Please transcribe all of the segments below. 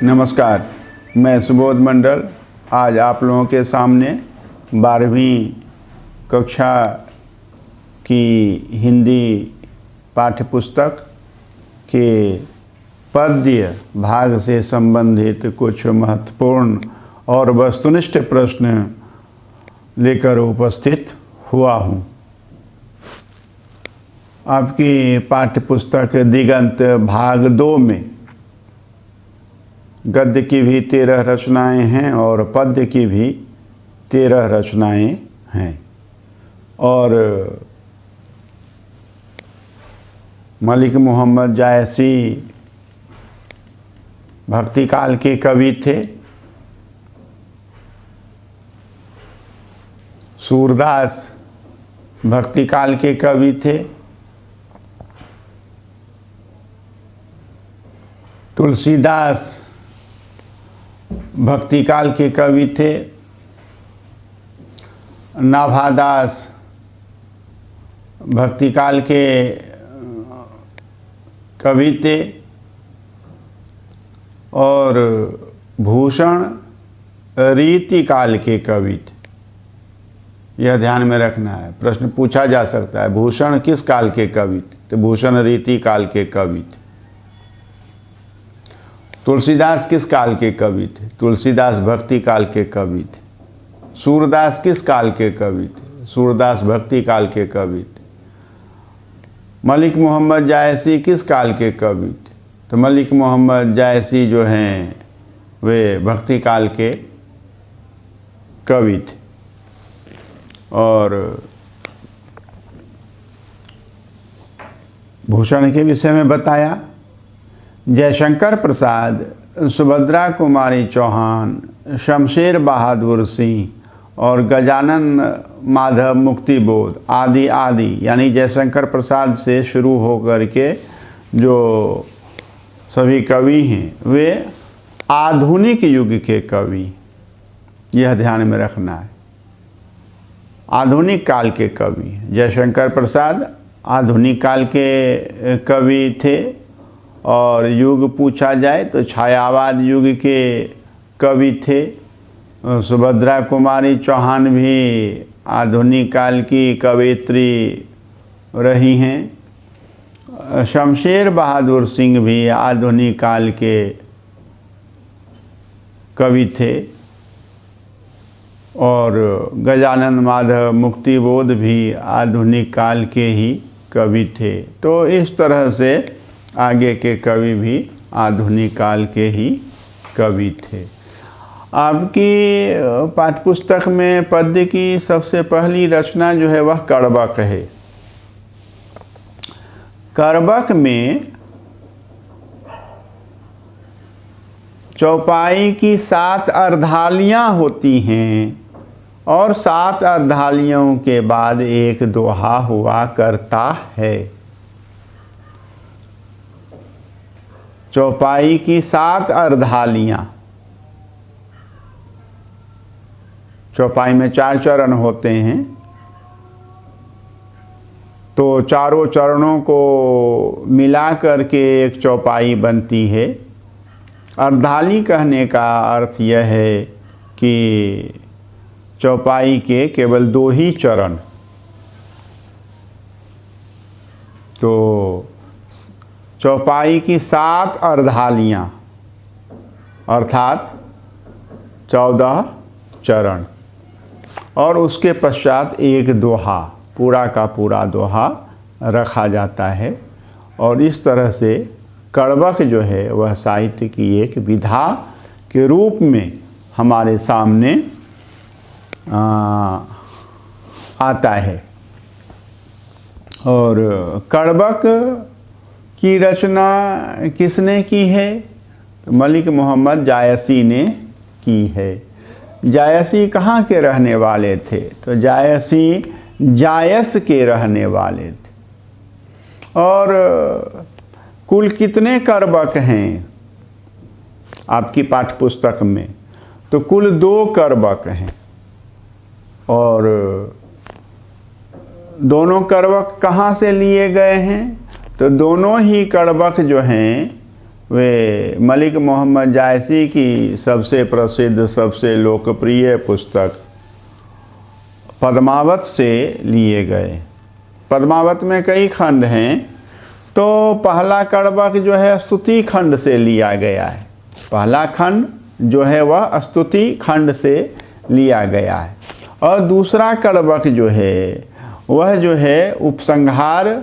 नमस्कार, मैं सुबोध मंडल आज आप लोगों के सामने 12वीं कक्षा की हिंदी पाठ्यपुस्तक के पद्य भाग से संबंधित कुछ महत्वपूर्ण और वस्तुनिष्ठ प्रश्न लेकर उपस्थित हुआ हूँ। आपकी पाठ्यपुस्तक दिगंत भाग 2 में गद्य की भी 13 रचनाएं हैं और पद्य की भी 13 रचनाएं हैं और मलिक मोहम्मद जायसी भक्ति काल के कवि थे। सूरदास भक्ति काल के कवि थे। तुलसीदास भक्ति काल के कवि थे। नाभादास भक्ति काल के कवि थे और भूषण रीति काल के कवि थे। यह ध्यान में रखना है, प्रश्न पूछा जा सकता है भूषण किस काल के कवि थे, तो भूषण रीति काल के कवि थे। तुलसीदास किस काल के कवि थे, तुलसीदास भक्ति काल के कवि थे। सूरदास किस काल के कवि थे, सूरदास भक्ति काल के कवि थे। मलिक मोहम्मद जायसी किस काल के कवि थे, तो मलिक मोहम्मद जायसी जो हैं वे भक्ति काल के कवि थे। और भूषण के विषय में बताया जयशंकर प्रसाद, सुभद्रा कुमारी चौहान, शमशेर बहादुर सिंह और गजानन माधव मुक्तिबोध आदि आदि, यानी जयशंकर प्रसाद से शुरू होकर के जो सभी कवि हैं वे आधुनिक युग के कवि, यह ध्यान में रखना है। आधुनिक काल के कवि जयशंकर प्रसाद आधुनिक काल के कवि थे और युग पूछा जाए तो छायावाद युग के कवि थे। सुभद्रा कुमारी चौहान भी आधुनिक काल की कवयित्री रही हैं। शमशेर बहादुर सिंह भी आधुनिक काल के कवि थे और गजानन माधव मुक्तिबोध भी आधुनिक काल के ही कवि थे। तो इस तरह से आगे के कवि भी आधुनिक काल के ही कवि थे। आपकी पाठ्यपुस्तक में पद्य की सबसे पहली रचना जो है वह कर्बक है। कर्बक में चौपाई की 7 अर्धालियाँ होती हैं और 7 अर्धालियों के बाद एक दोहा हुआ करता है। चौपाई की 7 अर्धालियाँ, चौपाई में 4 चरण होते हैं, तो चारों चरणों को मिला करके एक चौपाई बनती है। अर्धाली कहने का अर्थ यह है कि चौपाई के केवल 2 ही चरण, तो चौपाई की 7 अर्धालियाँ अर्थात 14 चरण और उसके पश्चात एक दोहा, पूरा का पूरा दोहा रखा जाता है। और इस तरह से कर्बक जो है वह साहित्य की एक विधा के रूप में हमारे सामने आता है। और कर्बक की रचना किसने की है, तो मलिक मोहम्मद जायसी ने की है। जायसी कहाँ के रहने वाले थे, तो जायसी जायस के रहने वाले थे। और कुल कितने कर्बक हैं आपकी पाठ्यपुस्तक में, तो कुल 2 कर्बक हैं और दोनों कर्बक कहाँ से लिए गए हैं, तो दोनों ही कर्बक जो हैं वे मलिक मोहम्मद जायसी की सबसे प्रसिद्ध, सबसे लोकप्रिय पुस्तक पद्मावत से लिए गए। पद्मावत में कई खंड हैं, तो पहला कड़बक जो है स्तुति खंड से लिया गया है। पहला खंड जो है वह स्तुति खंड से लिया गया है, और दूसरा कड़बक जो है वह जो है उपसंहार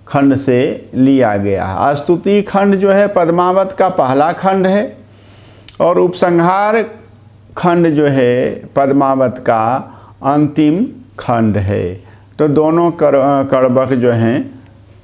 खंड से लिया गया है। स्तुति खंड जो है पद्मावत का पहला खंड है, और उपसंहार खंड जो है पद्मावत का अंतिम खंड है। तो दोनों कड़बक जो हैं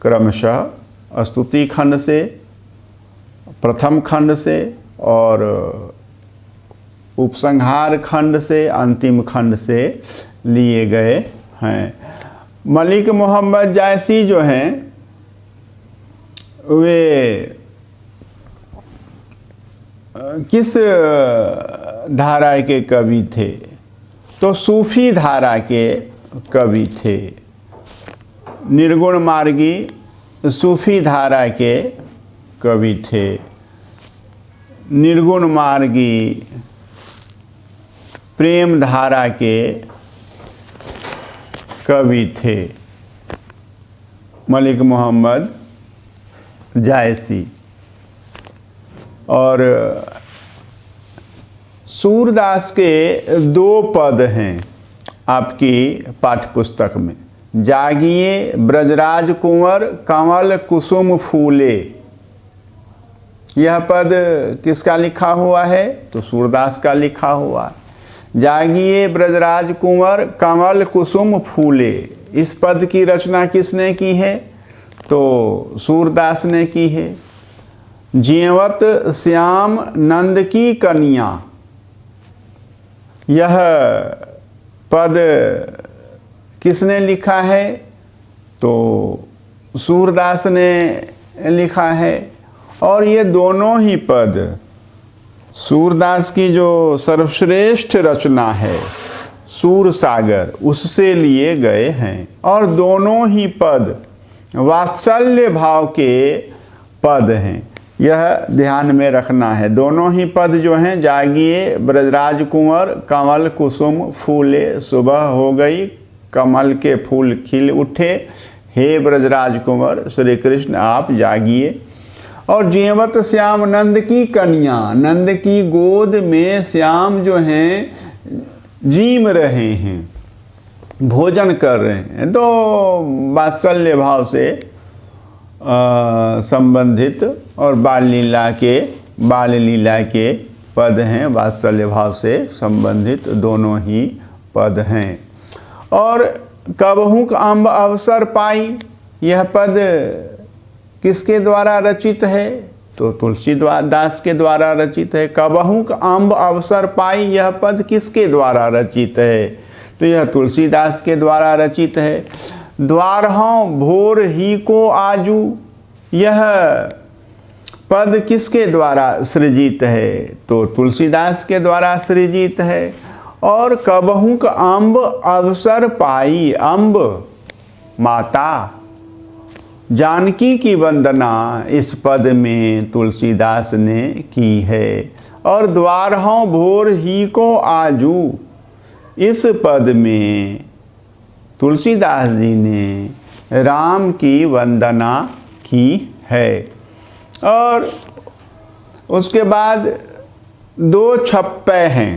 क्रमशः स्तुति खंड से, प्रथम खंड से, और उपसंहार खंड से, अंतिम खंड से लिए गए हैं। मलिक मोहम्मद जायसी जो हैं वे किस धारा के कवि थे? तो सूफी धारा के कवि थे। निर्गुण मार्गी सूफी धारा के कवि थे। निर्गुण मार्गी प्रेम धारा के कवि थे मलिक मोहम्मद जायसी। और सूरदास के दो पद हैं आपकी पाठ्यपुस्तक में। जागिए ब्रजराज कुंवर कमल कुसुम फूले, यह पद किसका लिखा हुआ है? तो सूरदास का लिखा हुआ है। जागिए ब्रजराज कुंवर कमल कुसुम फूले, इस पद की रचना किसने की है? तो सूरदास ने की है। जीवत श्याम नंद की कन्या, यह पद किसने लिखा है? तो सूरदास ने लिखा है। और ये दोनों ही पद सूरदास की जो सर्वश्रेष्ठ रचना है सूर सागर, उससे लिए गए हैं। और दोनों ही पद वात्सल्य भाव के पद हैं, यह ध्यान में रखना है। दोनों ही पद जो हैं, जागिए ब्रजराज कुंवर कमल कुसुम फूले, सुबह हो गई कमल के फूल खिल उठे, हे ब्रजराज कुंवर श्री कृष्ण आप जागिए। और जीवत श्याम नंद की कन्या, नंद की गोद में श्याम जो हैं जीम रहे हैं, भोजन कर रहे हैं। तो वात्सल्य भाव से संबंधित और बाल लीला के पद हैं, वात्सल्य भाव से संबंधित दोनों ही पद हैं। और कबहुक अम्ब अवसर पाई, यह पद किसके द्वारा रचित है? तो तुलसीदास के द्वारा रचित है। कबहुक अम्ब अवसर पाई, यह पद किसके द्वारा रचित है? तो यह तुलसीदास के द्वारा रचित है। द्वारहों भोर ही को आजू, यह पद किसके द्वारा सृजित है? तो तुलसीदास के द्वारा सृजित है। और कबहुक अम्ब अवसर पाई, अम्ब माता जानकी की वंदना इस पद में तुलसीदास ने की है। और द्वारहों भोर ही को आजू, इस पद में तुलसीदास जी ने राम की वंदना की है। और उसके बाद दो छप्पे हैं,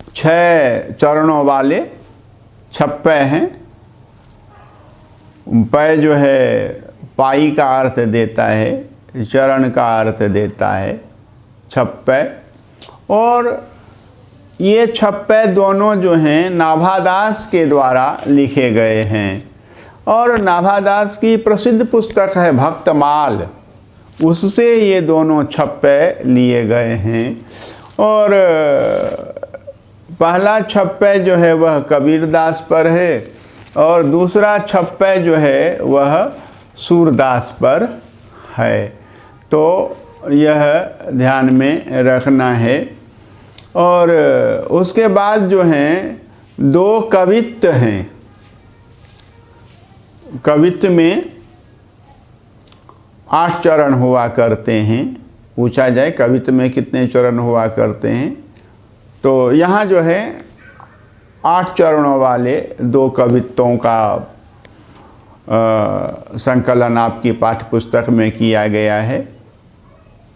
6 चरणों वाले छप्पे हैं। पै जो है पाई का अर्थ देता है, चरण का अर्थ देता है छप्पे। और ये छप्पे दोनों जो हैं नाभादास के द्वारा लिखे गए हैं। और नाभादास की प्रसिद्ध पुस्तक है भक्तमाल, उससे ये दोनों छप्पे लिए गए हैं। और पहला छप्पे जो है वह कबीरदास पर है, और दूसरा छप्पे जो है वह सूरदास पर है। तो यह ध्यान में रखना है। और उसके बाद जो हैं दो कवित्त हैं। कवित्त में 8 चरण हुआ करते हैं। पूछा जाए कवित्व में कितने चरण हुआ करते हैं, तो यहाँ जो है 8 चरणों वाले 2 कवित्वों का संकलन आपकी पाठ्य पुस्तक में किया गया है।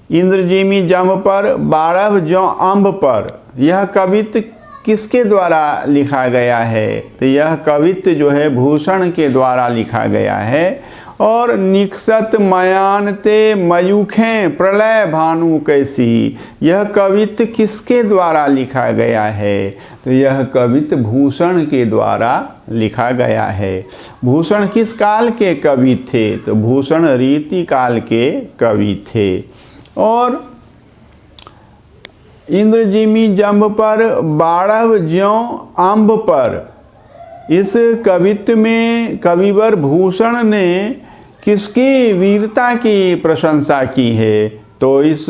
इंद्रजिमी जम पर 12 ज्यों अम्ब पर, यह कवित्व किसके द्वारा लिखा गया है? तो यह कवित्व जो है भूषण के द्वारा लिखा गया है। और निकसत मयान ते मयूखें प्रलय भानु कैसी, यह कवित्व किसके द्वारा लिखा गया है? तो यह कवित्व भूषण के द्वारा लिखा गया है। भूषण किस काल के कवि थे? तो भूषण रीति काल के कवि थे। और इंद्रजिमी जंब पर 12 ज्यों अम्ब पर, इस कवित्व में कविवर भूषण ने किसकी वीरता की प्रशंसा की है? तो इस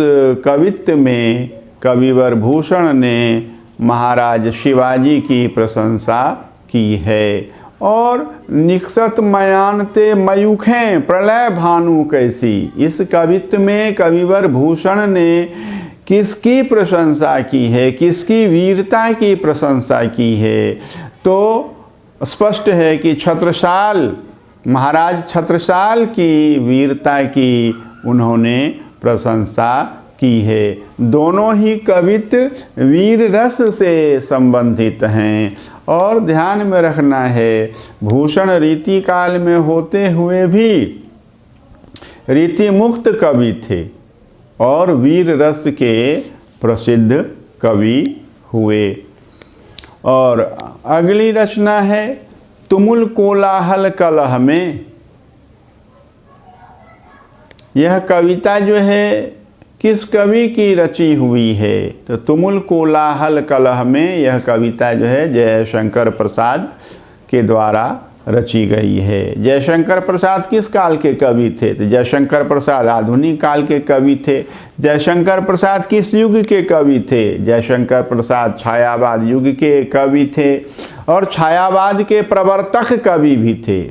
कवित्व में कविवर भूषण ने महाराज शिवाजी की प्रशंसा की है। और निकसत मयानते मयूखें प्रलय भानु कैसी, इस कवित्व में कविवर भूषण ने किसकी प्रशंसा की है, किसकी वीरता की प्रशंसा की है? तो स्पष्ट है कि छत्रसाल, महाराज छत्रसाल की वीरता की उन्होंने प्रशंसा की है। दोनों ही कवित्व वीर रस से संबंधित हैं। और ध्यान में रखना है, भूषण रीति काल में होते हुए भी रीति मुक्त कवि थे और वीर रस के प्रसिद्ध कवि हुए। और अगली रचना है तुमुल कोलाहल कलह में। यह कविता जो है किस कवि की रची हुई है? तो तुमुल कोलाहल कलह में यह कविता जो है जयशंकर प्रसाद के द्वारा रची गई है। जयशंकर प्रसाद किस काल के कवि थे? तो जयशंकर प्रसाद आधुनिक काल के कवि थे। जयशंकर प्रसाद किस युग के कवि थे? जयशंकर प्रसाद छायावाद युग के कवि थे और छायावाद के प्रवर्तक कवि भी थे।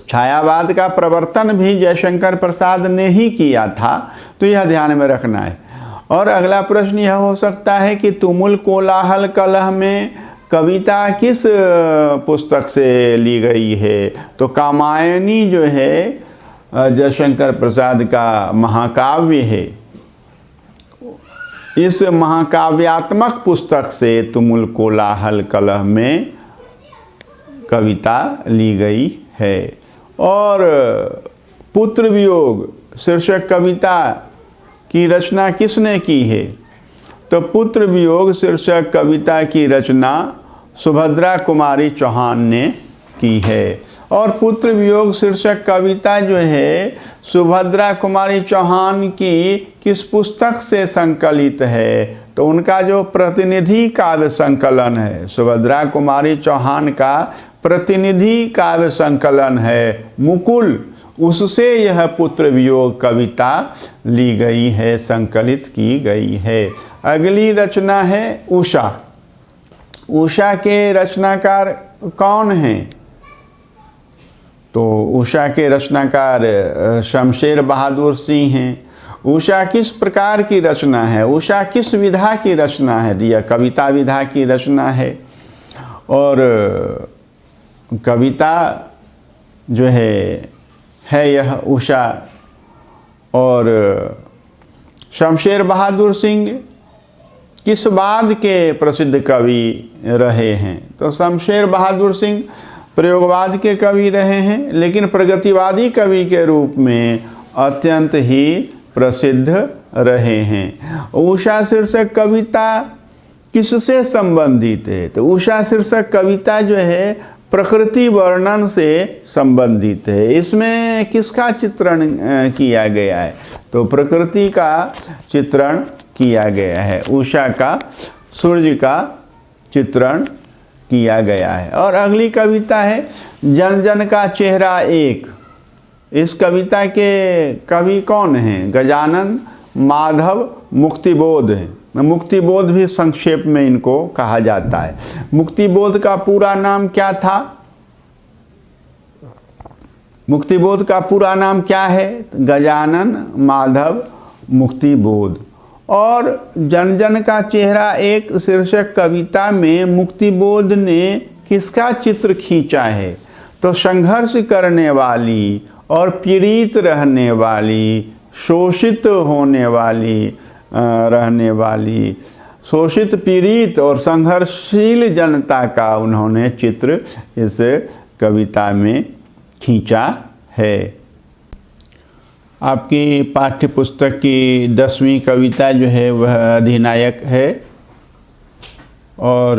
छायावाद का प्रवर्तन भी जयशंकर प्रसाद ने ही किया था, तो यह ध्यान में रखना है। और अगला प्रश्न यह हो सकता है कि तुमुल कोलाहल कलह में कविता किस पुस्तक से ली गई है? तो कामायनी जो है जयशंकर प्रसाद का महाकाव्य है। इस महाकाव्यात्मक पुस्तक से तुमुल कोलाहल कलह में कविता ली गई है। और पुत्र वियोग शीर्षक कविता की रचना किसने की है? तो पुत्र वियोग शीर्षक कविता की रचना सुभद्रा कुमारी चौहान ने की है। और पुत्र वियोग शीर्षक कविता जो है सुभद्रा कुमारी चौहान की किस पुस्तक से संकलित है? तो उनका जो प्रतिनिधि काव्य संकलन है, सुभद्रा कुमारी चौहान का प्रतिनिधि काव्य संकलन है मुकुल, उससे यह पुत्र वियोग कविता ली गई है, संकलित की गई है। अगली रचना है उषा। उषा के रचनाकार कौन हैं? तो उषा के रचनाकार शमशेर बहादुर सिंह हैं। उषा किस प्रकार की रचना है? उषा किस विधा की रचना है? यह कविता विधा की रचना है। और कविता जो है यह उषा। और शमशेर बहादुर सिंह किस बाद के प्रसिद्ध कवि रहे हैं? तो शमशेर बहादुर सिंह प्रयोगवाद के कवि रहे हैं, लेकिन प्रगतिवादी कवि के रूप में अत्यंत ही प्रसिद्ध रहे हैं। उषा शीर्षक कविता किससे संबंधित है? तो उषा शीर्षक कविता जो है प्रकृति वर्णन से संबंधित है। इसमें किसका चित्रण किया गया है? तो प्रकृति का चित्रण किया गया है। उषा का सूर्य का चित्रण किया गया है। और अगली कविता है जन जन का चेहरा एक। इस कविता के कवि कौन हैं? गजानन, माधव, मुक्तिबोध हैं। मुक्तिबोध भी संक्षेप में इनको कहा जाता है। मुक्तिबोध का पूरा नाम क्या था? मुक्तिबोध का पूरा नाम क्या है? गजानन माधव मुक्तिबोध। और जन जन का चेहरा एक शीर्षक कविता में मुक्तिबोध ने किसका चित्र खींचा है? तो संघर्ष करने वाली और पीड़ित रहने वाली, शोषित होने वाली, रहने वाली, शोषित, पीड़ित और संघर्षशील जनता का उन्होंने चित्र इस कविता में खींचा है। आपकी पाठ्य पुस्तक की 10वीं कविता जो है वह अधिनायक है, और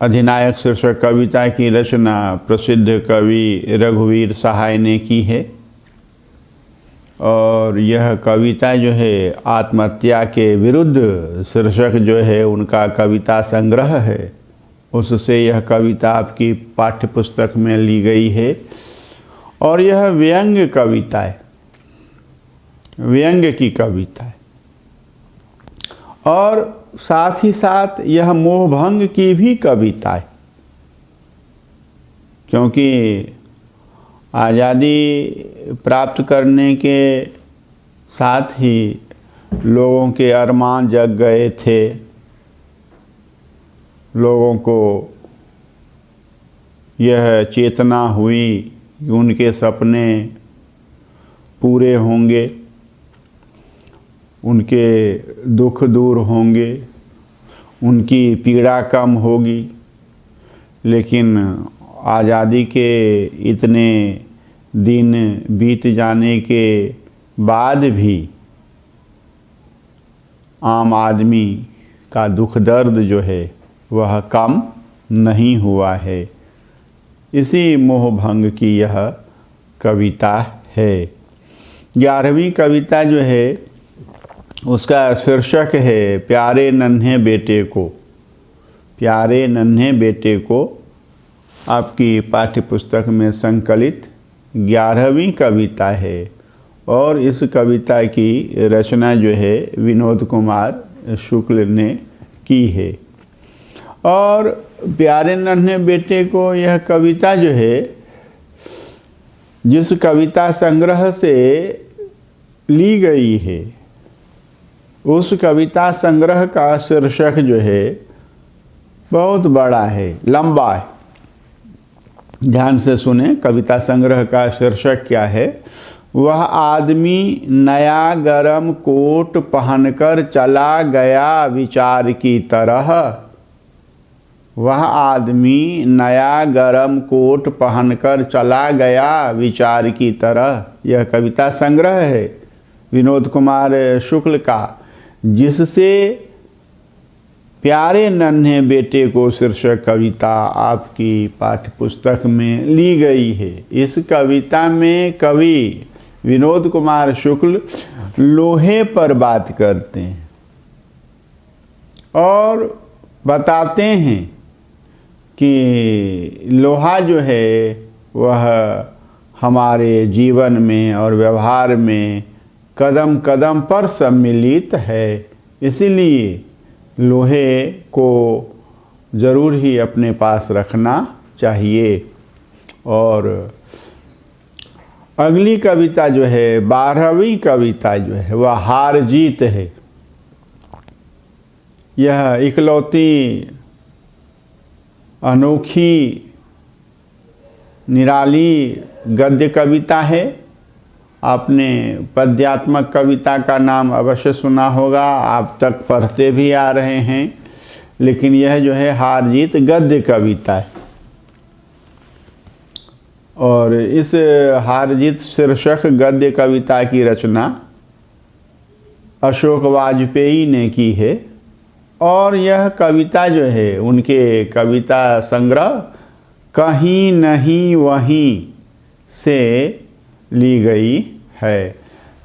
अधिनायक शीर्षक कविता की रचना प्रसिद्ध कवि रघुवीर सहाय ने की है। और यह कविता जो है आत्महत्या के विरुद्ध शीर्षक जो है उनका कविता संग्रह है, उससे यह कविता आपकी पाठ्य पुस्तक में ली गई है। और यह व्यंग्य कविता है, व्यंग्य की कविता है, और साथ ही साथ यह मोहभंग की भी कविता है, क्योंकि आज़ादी प्राप्त करने के साथ ही लोगों के अरमान जग गए थे, लोगों को यह चेतना हुई कि उनके सपने पूरे होंगे, उनके दुख दूर होंगे, उनकी पीड़ा कम होगी। लेकिन आज़ादी के इतने दिन बीत जाने के बाद भी आम आदमी का दुख दर्द जो है वह कम नहीं हुआ है। इसी मोहभंग की यह कविता है। 11वीं कविता जो है उसका शीर्षक है प्यारे नन्हे बेटे को। प्यारे नन्हे बेटे को आपकी पाठ्य पुस्तक में संकलित 11वीं कविता है, और इस कविता की रचना जो है विनोद कुमार शुक्ल ने की है। और प्यारे नन्हे बेटे को यह कविता जो है जिस कविता संग्रह से ली गई है उस कविता संग्रह का शीर्षक जो है बहुत बड़ा है, लंबा है। ध्यान से सुने, कविता संग्रह का शीर्षक क्या है? वह आदमी नया गरम कोट पहनकर चला गया विचार की तरह। वह आदमी नया गरम कोट पहनकर चला गया विचार की तरह। यह कविता संग्रह है विनोद कुमार शुक्ल का, जिससे प्यारे नन्हे बेटे को शीर्षक कविता आपकी पाठ्य पुस्तक में ली गई है। इस कविता में कवि विनोद कुमार शुक्ल लोहे पर बात करते हैं और बताते हैं कि लोहा जो है वह हमारे जीवन में और व्यवहार में कदम कदम पर सम्मिलित है, इसीलिए लोहे को ज़रूर ही अपने पास रखना चाहिए। और अगली कविता जो है 12वीं कविता जो है वह हार जीत है। यह इकलौती अनोखी निराली गद्य कविता है। आपने पद्यात्मक कविता का नाम अवश्य सुना होगा, आप तक पढ़ते भी आ रहे हैं, लेकिन यह जो है हार जीत गद्य कविता है। और इस हार जीत शीर्षक गद्य कविता की रचना अशोक वाजपेयी ने की है, और यह कविता जो है उनके कविता संग्रह कहीं नहीं वहीं से ली गई है।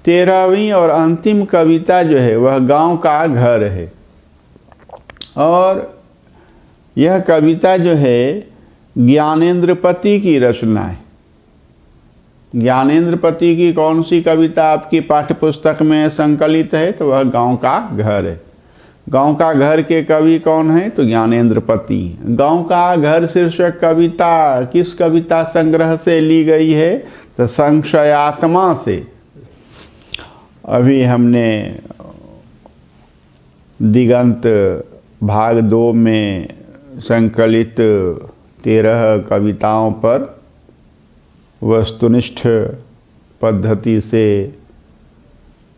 13वीं और अंतिम कविता जो है वह गांव का घर है, और यह कविता जो है ज्ञानेंद्रपति की रचना है। ज्ञानेंद्रपति की कौन सी कविता आपकी पाठ्य पुस्तक में संकलित है? तो वह गांव का घर है। गांव का घर के कवि कौन है? तो ज्ञानेंद्र पति। गांव का घर शीर्षक कविता किस कविता संग्रह से ली गई है? तो संशयात्मा से। अभी हमने दिगंत भाग 2 में संकलित 13 कविताओं पर वस्तुनिष्ठ पद्धति से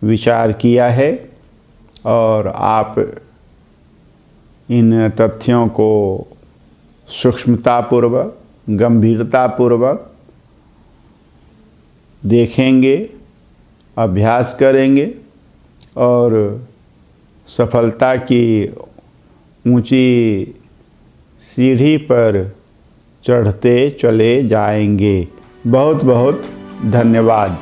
विचार किया है और आप इन तथ्यों को सूक्ष्मतापूर्वक, गंभीरतापूर्वक देखेंगे, अभ्यास करेंगे और सफलता की ऊंची सीढ़ी पर चढ़ते चले जाएंगे। बहुत बहुत धन्यवाद।